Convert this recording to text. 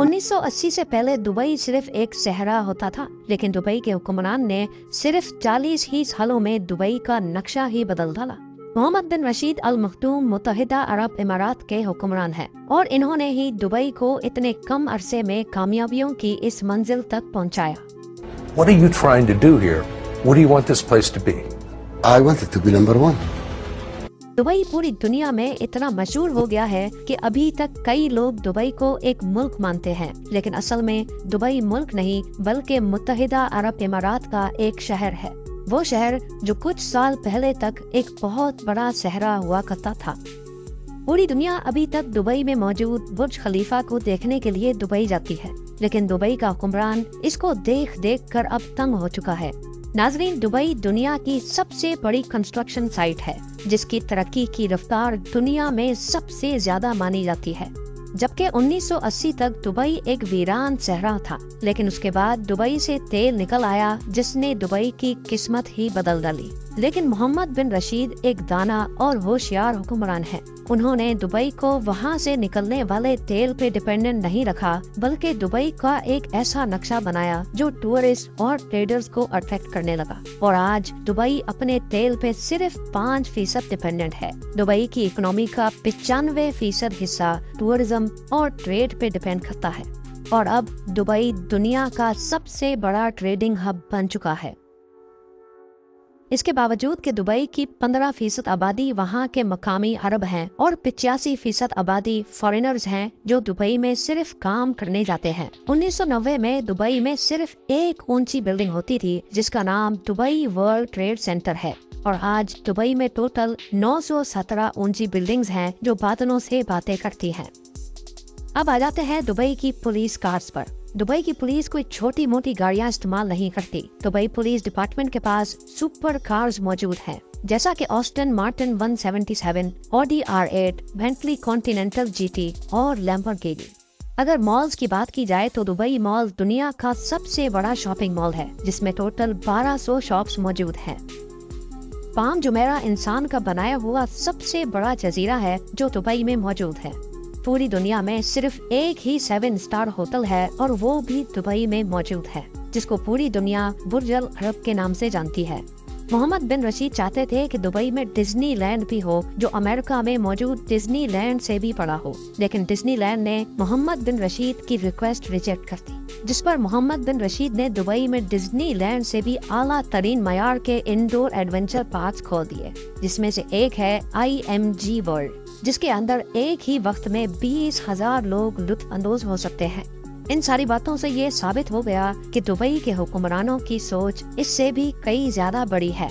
1980 से पहले दुबई सिर्फ एक शहरा होता था, लेकिन दुबई के हुक्मरान ने सिर्फ 40 ही सालों में दुबई का नक्शा ही बदल डाला। मोहम्मद बिन रशीद अल मखदूम मुत्तहिदा अरब इमारात के हुक्मरान हैं और इन्होंने ही दुबई को इतने कम अरसे में कामयाबियों की इस मंजिल तक पहुंचाया। What are you trying to do here? What do you want this place to be? I want it to be number one. Dubai पूरी दुनिया में इतना मशहूर हो गया है कि अभी तक कई लोग दुबई को एक मुल्क मानते हैं, लेकिन असल में दुबई मुल्क नहीं बल्कि मुत्तहिदा अरब इमारात का एक शहर है। वो शहर जो कुछ साल पहले तक एक बहुत बड़ा शहरा हुआ करता था। पूरी दुनिया अभी तक दुबई में मौजूद बुर्ज खलीफा को देखने के लिए दुबई जाती है, लेकिन दुबई का हुक्मरान इसको देख देख कर अब तंग हो चुका है। नाजरीन, दुबई दुनिया की सबसे बड़ी कंस्ट्रक्शन साइट है, जिसकी तरक्की की रफ्तार दुनिया में सबसे ज्यादा मानी जाती है। जबकि 1980 तक दुबई एक वीरान शहरा था, लेकिन उसके बाद दुबई से तेल निकल आया जिसने दुबई की किस्मत ही बदल डाली। लेकिन मोहम्मद बिन रशीद एक दाना और होशियार हुक्मरान है। उन्होंने दुबई को वहाँ से निकलने वाले तेल पे डिपेंडेंट नहीं रखा, बल्कि दुबई का एक ऐसा नक्शा बनाया जो टूरिस्ट और ट्रेडर्स को अट्रैक्ट करने लगा। और आज दुबई अपने तेल पे सिर्फ 5% डिपेंडेंट है। दुबई की इकोनॉमी का 95% हिस्सा टूरिज्म और ट्रेड पे डिपेंड करता है और अब दुबई दुनिया का सबसे बड़ा ट्रेडिंग हब बन चुका है। इसके बावजूद कि दुबई की 15% आबादी वहाँ के मकामी अरब हैं और 85% आबादी फॉरेनर्स हैं जो दुबई में सिर्फ काम करने जाते हैं। 1990 में दुबई में सिर्फ एक ऊंची बिल्डिंग होती थी जिसका नाम दुबई वर्ल्ड ट्रेड सेंटर है और आज दुबई में टोटल 917 ऊंची बिल्डिंग्स हैं जो बादलों से बातें करती हैं। अब आ जाते हैं दुबई की पुलिस कार्स पर। दुबई की पुलिस कोई छोटी मोटी गाड़ियां इस्तेमाल नहीं करती। दुबई पुलिस डिपार्टमेंट के पास सुपर कार्स मौजूद हैं, जैसा कि Austin Martin 177, Audi R8, Bentley continental GT और लैम्बोर्गिनी। अगर मॉल्स की बात की जाए तो दुबई मॉल दुनिया का सबसे बड़ा शॉपिंग मॉल है, जिसमें टोटल 1200 शॉप्स मौजूद हैं। पाम जुमेरा इंसान का बनाया हुआ सबसे बड़ा जजीरा है जो दुबई में मौजूद है। पूरी दुनिया में सिर्फ एक ही 7 स्टार होटल है और वो भी दुबई में मौजूद है, जिसको पूरी दुनिया बुर्ज अल अरब के नाम से जानती है। मोहम्मद बिन रशीद चाहते थे कि दुबई में डिज्नी लैंड भी हो जो अमेरिका में मौजूद डिज्नी लैंड से भी बड़ा हो, लेकिन डिज्नी लैंड ने मोहम्मद बिन रशीद की रिक्वेस्ट रिजेक्ट कर दी, जिस पर मोहम्मद बिन रशीद ने दुबई में डिज्नी लैंड से भी आला तरीन मयार के इंडोर एडवेंचर पार्क्स खोल दिए, जिसमें से एक है IMG वर्ल्ड, जिसके अंदर एक ही वक्त में 20,000 लोग लुत्फ अंदोज हो सकते हैं। इन सारी बातों से ये साबित हो गया कि दुबई के हुक्मरानों की सोच इससे भी कई ज्यादा बड़ी है।